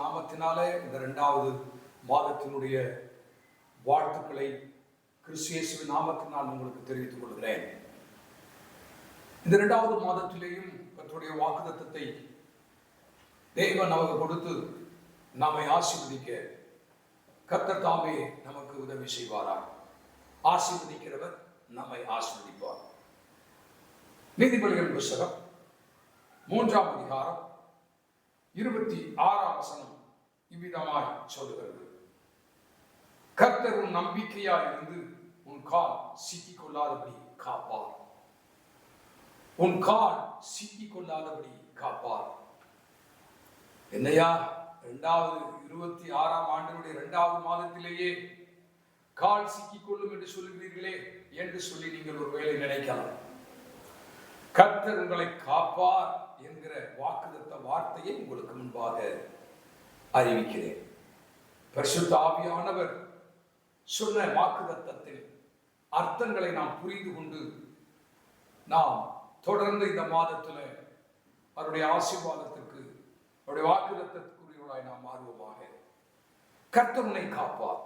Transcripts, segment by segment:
நாமத்தினாலே இந்த 2வது மாதத்தினுடைய வாழ்த்துக்களை கிறிஸ்து நாமத்தினால் உங்களுக்கு தெரிவித்துக் கொள்கிறேன். இந்த 2வது மாதத்திலேயும் கர்த்தருடைய வாக்குத்தத்தத்தை தேவன் நமக்கு கொடுத்து நம்மை ஆசீர்வதிக்க கர்த்தர் தாமே நமக்கு உதவி செய்வாராம். ஆசீர்வதிக்கிறவர் நம்மை ஆசீர்வதிப்பார். நீதிபதிகள் புத்தகம் 3ஆம் அதிகாரம் 26ஆம் வசனம் இவ்விதமாய் சொல்லுகிறது. கர்த்தர் உன் நம்பிக்கையாய் இருந்து உன் கால் சிக்கிக் கொள்ளாதபடி காப்பார். உன் கால் சிக்கிக் கொள்ளாதபடி காப்பார். என்னையா 2026ஆம் ஆண்டினுடைய 2வது மாதத்திலேயே கால் சிக்கிக் கொள்ளும் என்று சொல்லுகிறீர்களே என்று சொல்லி நீங்கள் ஒருவேளை நினைக்கலாம். கர்த்தர் உங்களை காப்பார் என்கிற வாக்குத்தத்த வார்த்தையை உங்களுக்கு முன்பாக அறிவிக்கிறேன். பரிசுத்த ஆவியானவர் சொன்ன வாக்குத்தத்தத்தின் அர்த்தங்களை நாம் புரிந்து கொண்டு நாம் தொடர்ந்து இந்த மாதத்துல அவருடைய ஆசீர்வாதத்திற்கு அவருடைய வாக்குத்தத்தத்துக்குரியவர்களாய் நாம் மாறுவோமாக. கர்த்தர் உன்னை காப்பார்.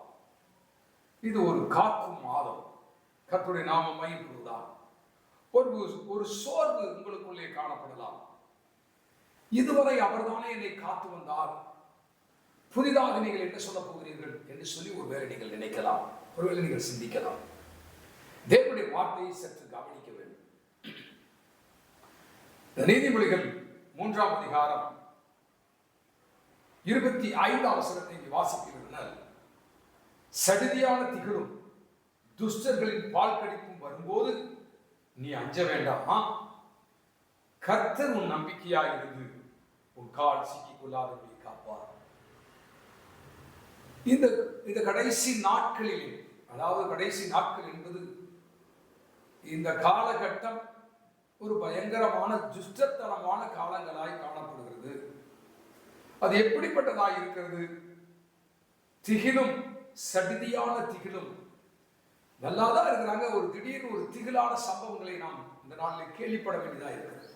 இது ஒரு காக்கும் மாதம். கர்த்தருடைய நாம மையப்படுவதான். ஒரு சோர்வு உங்களுக்குள்ளே காணப்படலாம். இதுவரை அவர்தானே என்னை காத்து வந்தார், புதிதாக நீங்கள் என்ன சொல்ல போகிறீர்கள் என்று சொல்லி ஒருவேளை நீங்கள் நினைக்கலாம், ஒருவேளை நீங்கள் சிந்திக்கலாம். தேவனுடைய வார்த்தையை சற்று கவனிக்க வேண்டும். நீதிமொழிகள் 3ஆம் அதிகாரம் 25ஆம் வசனத்தை வாசிக்கிறீர்கள். சடிதியான திகிலும் துஷ்டர்களின் பால் கடிப்பும் வரும்போது நீ அஞ்ச வேண்டாமா? கர்த்தர் உன் நம்பிக்கையாக இருந்து உன் கால் சிக்கிக் கொள்ளாதபடி காப்பார். இந்த கடைசி நாட்களில், அதாவது கடைசி நாட்கள் என்பது இந்த காலகட்டம் ஒரு பயங்கரமான துஷ்டத்தனமான காலங்களாய் காணப்படுகிறது. அது எப்படிப்பட்டதாய் இருக்கிறது? திகிலும் சடிதியான திகிலும் நல்லாதான் இருக்கிறாங்க. ஒரு திடீர்னு ஒரு திகிலான சம்பவங்களை நாம் இந்த நாளில் கேள்விப்பட வேண்டியதா இருக்கிறது.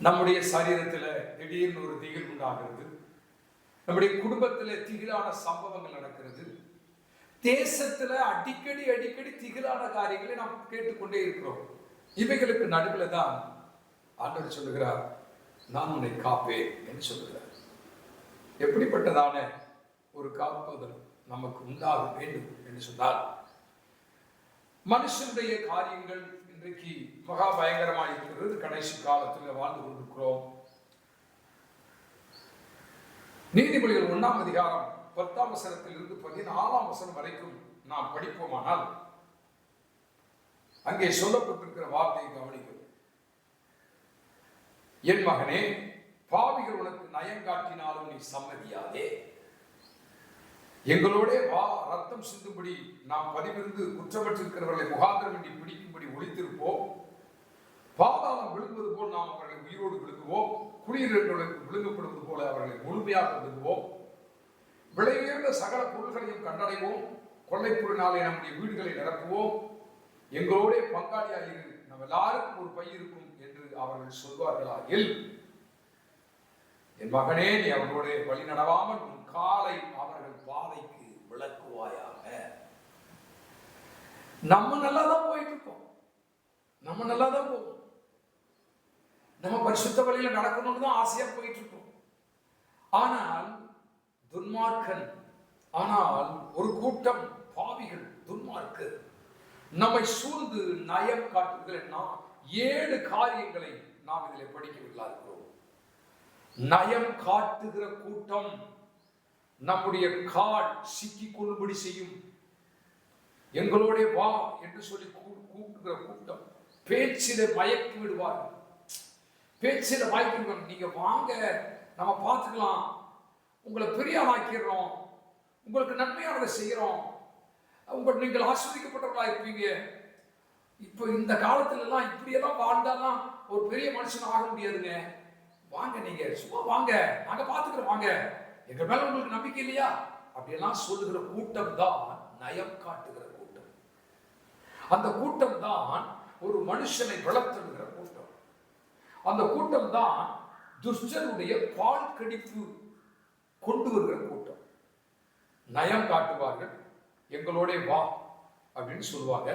நம்முடைய சரீரத்துல திடீர்னு ஒரு திகில் உண்டாகிறது. நம்முடைய குடும்பத்துல திகிலான சம்பவங்கள் நடக்கிறது. தேசத்துல அடிக்கடி திகிலான காரியங்களை நாம் கேட்டுக்கொண்டே இருக்கிறோம். இவைகளுக்கு நடுவில் தான் ஆண்டவர் சொல்லுகிறார், நான் உன்னை காப்பேன் என்று சொல்லுகிறார். எப்படிப்பட்டதான ஒரு காப்பதல் நமக்கு உண்டாக வேண்டும் என்று சொன்னால், மனுஷனுடைய காரியங்கள் இன்றைக்கு மகா பயங்கரமாக இருக்கிறது. கடைசி காலத்தில் வாழ்ந்து கொண்டிருக்கிறோம். நீதிமொழிகள் 1ஆம் அதிகாரம் 10ஆம் வசனத்திலிருந்து 14ஆம் வசனம் வரைக்கும் நாம் படிப்போமானால் அங்கே சொல்லப்பட்டிருக்கிற வார்த்தையை கவனிக்கும். என் மகனே, பாவிகள் உனக்கு நயம் காட்டினாலும் நீ சம்மதியாதே. எங்களோட வா, ரத்தம் சிந்தும்படி நாம் பதிவிருந்து குற்றமற்றிருக்கிறவர்களை முகாந்திரமின்றி பிடிக்கும்படி ஒளித்திருப்போம். பாதாளம் விழுங்குவது போல் நாம் அவர்களை உயிரோடு விழுங்குவோம். குடியிருந்தவர்களுக்கு விழுங்கப்படுவது போல அவர்களை முழுமையாக விழுங்குவோம். விலை உயர்ந்த சகல பொருள்களையும் கண்டடைவோம். கொள்ளைப்பொருளினாலே நம்முடைய வீடுகளை நிரப்புவோம். எங்களோட பங்காளியாயிரு, நம்ம எல்லாருக்கும் ஒரு பை இருக்கும் என்று அவர்கள் சொல்வார்களாகில், என் மகனே, நீ அவர்களோட வழி நடவாமல் உன் காலை அவர்கள் பாதைக்கு விளக்குவாயாக. நம்ம நல்லா தான் போயிட்டு இருக்கோம். நம்ம நல்லா தான் போவோம். நம்ம பரிசுத்த வழியில நடக்கணும்னு தான் ஆசையா போயிட்டு இருக்கோம். ஆனால் துன்மார்க்கன், ஆனால் ஒரு கூட்டம் பாவிகள், துன்மார்க்கர் நம்மை சூழ்ந்து நயம் காட்டுகிறேன்னா 7 காரியங்களை நாம் இதில் படிக்கவில்லை இருக்கிறோம். நயம் காட்டுகிற கூட்டம் நம்முடைய கால் சிக்கிக் கொள்ளும்படி செய்யும். எங்களோட வா என்று சொல்லி கூட்டுகிற கூட்டம் பேச்சில மயக்கி விடுவார்கள். பேச்சில மயக்கி, நீங்க வாங்க, நம்ம பார்த்துக்கலாம், உங்களை பெரியாளாக்கிறோம், உங்களுக்கு நன்மையானதை செய்யறோம், நீங்கள் ஆஸ்வதிக்கப்பட்டவர்களா இருப்பீங்க. இப்போ இந்த காலத்துல எல்லாம் இப்படியெல்லாம் வாழ்ந்தாலாம் ஒரு பெரிய மனுஷன் ஆக முடியாதுங்க. வாங்க, நீங்க சும்மா வாங்க, நாங்க பார்த்துக்கிறோம், வாங்க, எங்க மேல உங்களுக்கு நம்பிக்கை இல்லையா? அப்படியெல்லாம் சொல்லுகிற கூட்டம் தான் நயம் காட்டுகிற கூட்டம். அந்த கூட்டம் தான் ஒரு மனுஷனை வளர்த்துகிற கூட்டம். அந்த கூட்டம் தான் துஷ்டனுடைய பால் கடிப்பு கொண்டு வருகிற கூட்டம். நயம் காட்டுவார்கள், எங்களோட வா அப்படின்னு சொல்லுவாங்க.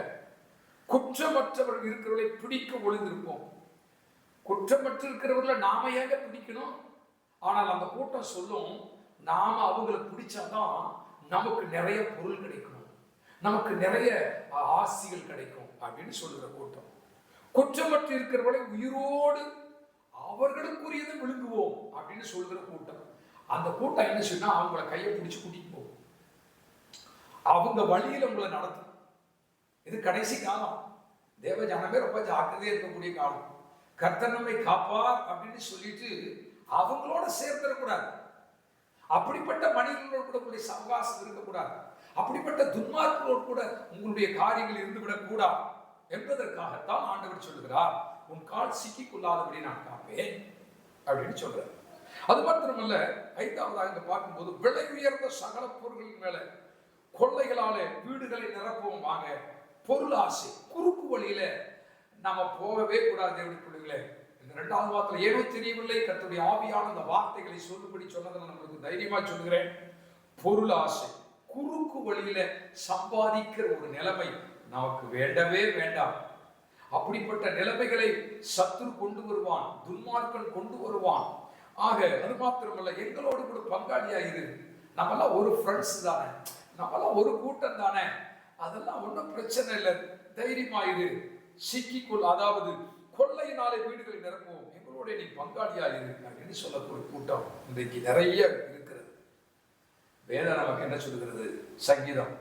குற்றமற்றவர்கள் இருக்கிறவர்களை பிடிக்க ஒளிந்திருப்போம். குற்றமற்ற இருக்கிறவர்களை நாம ஏங்க பிடிக்கணும்? ஆனால் அந்த கூட்டம் சொல்லும், நாம அவங்களை பிடிச்சாதான் நமக்கு நிறைய பொருள் கிடைக்கும், நமக்கு நிறைய ஆசிகள் கிடைக்கும் அப்படின்னு சொல்லுகிற கூட்டம். குற்றமற்ற இருக்கிறவர்களை உயிரோடு அவர்களுக்குரியதை விழுங்குவோம் அப்படின்னு சொல்லுகிற கூட்டம். அந்த கூட்டம் என்ன சொன்னா, அவங்கள கையை பிடிச்சு கூட்டிட்டு போகும், அவங்க வழியில உங்களை நடத்தும். இது கடைசி காலம். தேவ ஜனமே ரொம்ப ஜாக்கிரதையா இருக்கக்கூடிய காலம். கர்த்தர் நம்மை காப்பார் அப்படின்னு சொல்லிட்டு அவங்களோட சேர்ந்துடக்கூடாது. அப்படிப்பட்ட மனிதர்களோடு கூட உங்களுடைய சவகாசம் இருக்கக்கூடாது. அப்படிப்பட்ட துன்மார்க்கங்களோடு கூட உங்களுடைய காரியங்கள் இருந்துவிடக் கூடாது என்பதற்காகத்தான் ஆண்டவர் சொல்லுகிறார், உன் கால் சிக்கிக் கொள்ளாதபடி நான் காப்பேன் அப்படின்னு சொல்றார். அது மாத்திரமல்ல, ஐந்தாவதாக இங்க பார்க்கும்போது, விலை உயர்ந்த சகல பொருள்களின் மேல கொள்ளைகளாலே வீடுகளை நிரப்பவும் வாங்க. பொருள் ஆசை, குறுக்கு வழியில நாம போகவே கூடாது. எப்படி பிள்ளைகளே, இந்த 2வது வார்த்தையில ஏனோ தெரியவில்லை, கர்த்தருடைய ஆவியான அந்த வார்த்தைகளை சொல்லும்படி சொன்னதை நம்மளுக்கு தைரியமா சொல்லுகிறேன். பொருள் ஆசை, குறுக்கு வழியில சம்பாதிக்கிற ஒரு நிலைமை நமக்கு வேண்டவே வேண்டாம். அப்படிப்பட்ட நிலைமைகளை சத்துரு கொண்டு வருவான், துன்மார்க்கன் கொண்டு வருவான். ஆக அது மாத்திரமல்ல, எங்களோடு கூட பங்காளியாயிரு. நம்மெல்லாம் ஒரு ஃப்ரெண்ட்ஸ் தானே, நம்மெல்லாம் ஒரு கூட்டம் தானே, அதெல்லாம் ஒன்றும் பிரச்சனை இல்லை, தைரியமாயிரு. சிக்கிக்கொள், அதாவது கொள்ளையினாலே வீடுகளை நிரப்புவோம், எங்களோட நீ பங்காளியாயிரு அப்படின்னு சொல்லக்கூடிய கூட்டம் இன்றைக்கு நிறைய இருக்கிறது. வேதம் நமக்கு என்ன சொல்லுகிறது? சங்கீதம்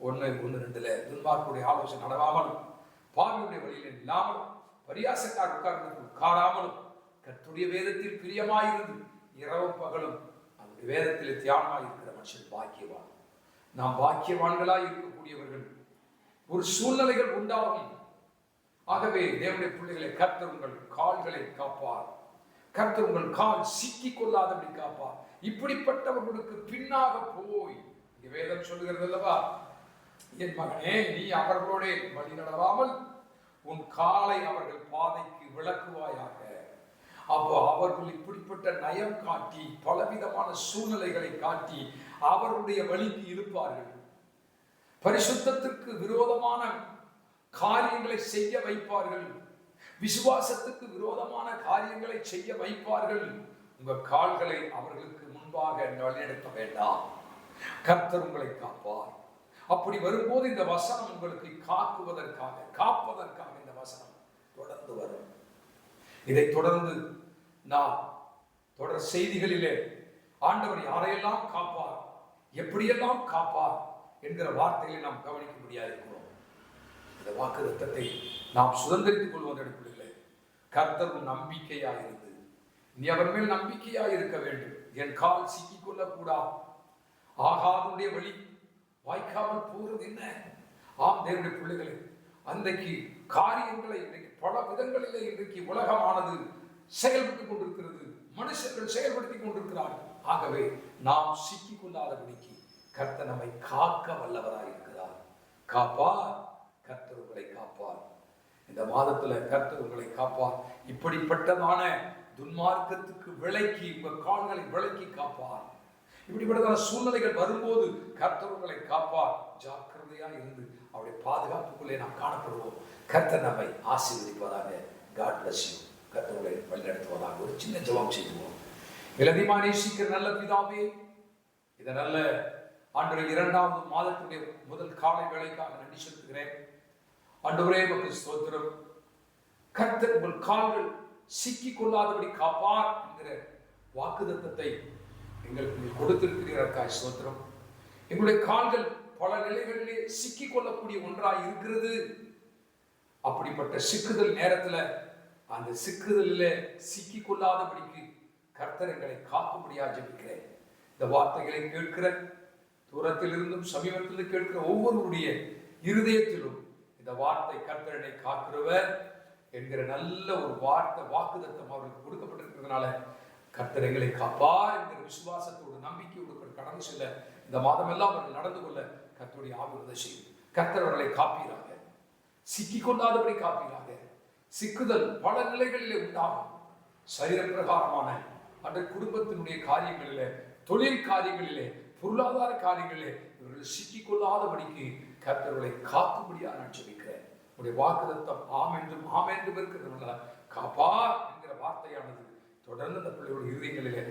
1:1-2 துன்மார்க்கருடைய ஆலோசனை நடவாமலும், பாவியுடைய வழியில் இல்லாமலும், பரியாசக்கார் உட்காராமலும், கர்த்தருடைய வேதத்தில் பிரியமாயிருந்து இரவும் பகலும் அவருடைய வேதத்தில் தியானமாயிருக்கிற மனுஷன் பாக்கியவான். நாம் பாக்கியவான்களாய் இருக்கக்கூடியவர்கள். ஒரு சூழ்நிலைகள் உண்டாகும். ஆகவே தேவனுடைய பிள்ளைகளை, கர்த்தர் உங்கள் கால்களை காப்பார், கர்த்தர் உங்கள் கால் சிக்கிக் கொள்ளாதபடி காப்பார். இப்படிப்பட்டவர்களுக்கு பின்னாக போய், வேதம் சொல்லுகிறது அல்லவா, என் மகனே, நீ அவர்களோட வழி நடவாமல் உன் காலை அவர்கள் பாதைக்கு விளக்குவாயாக. அப்போ அவர்கள் இப்படிப்பட்ட நயம் காட்டி, பலவிதமான சூழ்நிலைகளை காட்டி அவர்களுடைய வழிக்கு இருப்பார்கள். பரிசுத்தத்திற்கு விரோதமான காரியங்களை செய்ய வைப்பார்கள், விசுவாசத்துக்கு விரோதமான காரியங்களை செய்ய வைப்பார்கள். உங்க கால்களை அவர்களுக்கு முன்பாக வழிநடத்த வேண்டாம், கர்த்தர் உங்களை காப்பார். அப்படி வரும்போது இந்த வசனம் உங்களுக்கு காப்பதற்காக இந்த வசனம் தொடர்ந்து வரும். இதை தொடர்ந்து நாம் தொடர் செய்திகளிலே ஆண்டவர் யாரையெல்லாம் காப்பார், எப்படியெல்லாம் காப்பார் என்கிற வார்த்தைகளை நாம் கவனிக்க முடியாது இருக்கிறோம். இந்த வாக்குத்தத்தத்தை நாம் சுதந்திரித்துக் கொள்வதற்குள்ளே கர்த்தர் நம்பிக்கையாயிருந்து, நீ அவர் மேல் நம்பிக்கையாய் இருக்க வேண்டும். என் கால் சிக்கிக் கொள்ளக்கூடாது. ஆகாதுடைய வழி வாய்க்காமல் போகிறது என்ன? ஆம் தேவனுடைய பிள்ளைகளே, அன்றைக்கு காரியங்களை இன்றைக்கு பல விதங்களிலே இன்றைக்கு உலகமானது செயல்பட்டுக் கொண்டிருக்கிறது, மனுஷர்கள் செயல்படுத்திக் கொண்டிருக்கிறார்கள். ஆகவே நாம் சிக்கிக் கொள்ளாதபடிக்கு கர்த்தர் நம்மை காக்க வல்லவராய் இருக்கிறார். காப்பார், கர்த்தர் உங்களை காப்பார். இந்த மாதத்துல கர்த்தர் உங்களை காப்பார். இப்படிப்பட்டதான துன்மார்க்கத்துக்கு விலக்கி உங்கள் கால்களை விலக்கி காப்பார். இப்படிப்பட்டதான சூழ்நிலைகள் வரும்போது கர்த்தர் உங்களை காப்பார். ஜாக்கிரதையா இருந்து அவருடைய பாதுகாப்புக்குள்ளே நாம் காணப்படுவோம். கர்த்தர் நம்மை ஆசீர்வதிப்பதாக. God bless you. கர்த்தர் உங்களை வழிநடத்துவதாக. ஒரு சின்ன ஜெபம் செய்வோம். இலதிமா நேசிக்கிற நல்ல பிதாவே, இதை நல்ல ஆண்டவரே 2வது மாதத்துடைய முதல் காலை வேளைக்காக நன்றி செலுத்துகிறேன். ஆண்டவரே உமக்கு ஸ்தோத்திரம். கர்த்தர் உங்கள் கால்கள் சிக்கிக் கொள்ளாதபடி காப்பார் என்கிற வாக்குத்தத்தத்தை எங்களுக்கு கொடுத்திருக்கிறீர்கள். ஸ்தோத்திரம். எங்களுடைய கால்கள் பல நிலைகளிலே சிக்கிக் கொள்ளக்கூடிய ஒன்றாய் இருக்கிறது. அப்படிப்பட்ட சிக்குதல் நேரத்துல அந்த சிக்குதலிலே சிக்கிக் கொள்ளாதபடிக்கு கர்த்தர் எங்களை காக்கும்படியாக ஜெபிக்கிறேன். இந்த வார்த்தைகளை கேட்கிற தூரத்திலிருந்தும் சமீபத்திலிருந்து கேட்கிற ஒவ்வொருவருடைய இருதயத்திலும் இந்த வார்த்தை கர்த்தரை காக்கிறவர் என்கிற நல்ல ஒரு வாக்குத்தத்தம் அவர்களுக்கு கொடுக்கப்பட்டிருக்கிறதுனால கர்த்தர் எங்களை காப்பார் என்கிற விசுவாசத்தோடு நம்பிக்கையோடு கடந்து செல்ல இந்த மாதம் எல்லாம் அவர்கள் நடந்து கொள்ள கர்த்தருடைய ஆசீர்வாதம் செய்யும். கர்த்தர் அவர்களை காப்பீராக, சிக்கிக் கொள்ளாதபடி காப்பீராக. சிக்குதல் பல நிலைகளிலே உண்டாகும். சரீர பிரகாரமான அந்த குடும்பத்தினுடைய காரியங்களிலே தொழில் காரியங்களிலே, பொருளாதார காரியங்களிலே இவர்கள் சிக்கிக்கொள்ளாதபடிக்கு கர்த்தர்களை காக்கும்படியாக நான் ஜெபிக்கிறேன். உடைய வாக்குத்தத்தம் ஆம் என்றும் ஆம் என்றும் இருக்கிறவர்களா காப்பார் என்கிற வார்த்தையானது தொடர்ந்து அந்த பிள்ளைகளுடைய இதயங்களிலே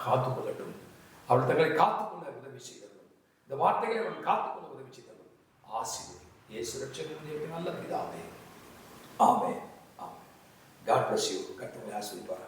காத்துக்கொள்ளட்டும். அவர்கள் தங்களை காத்துக்கொள்ள உதவி செய்தவர்கள், இந்த வார்த்தைகளை அவர்கள் காத்துக்கொள்ள உதவி செய்தவர்கள். ஆசீர்வதி இயேசு ரட்சகருடைய நல்ல பிதாவே. ஆமென். ஆமென். God bless you. கர்த்தரை ஆசீர்வதிப்பார்.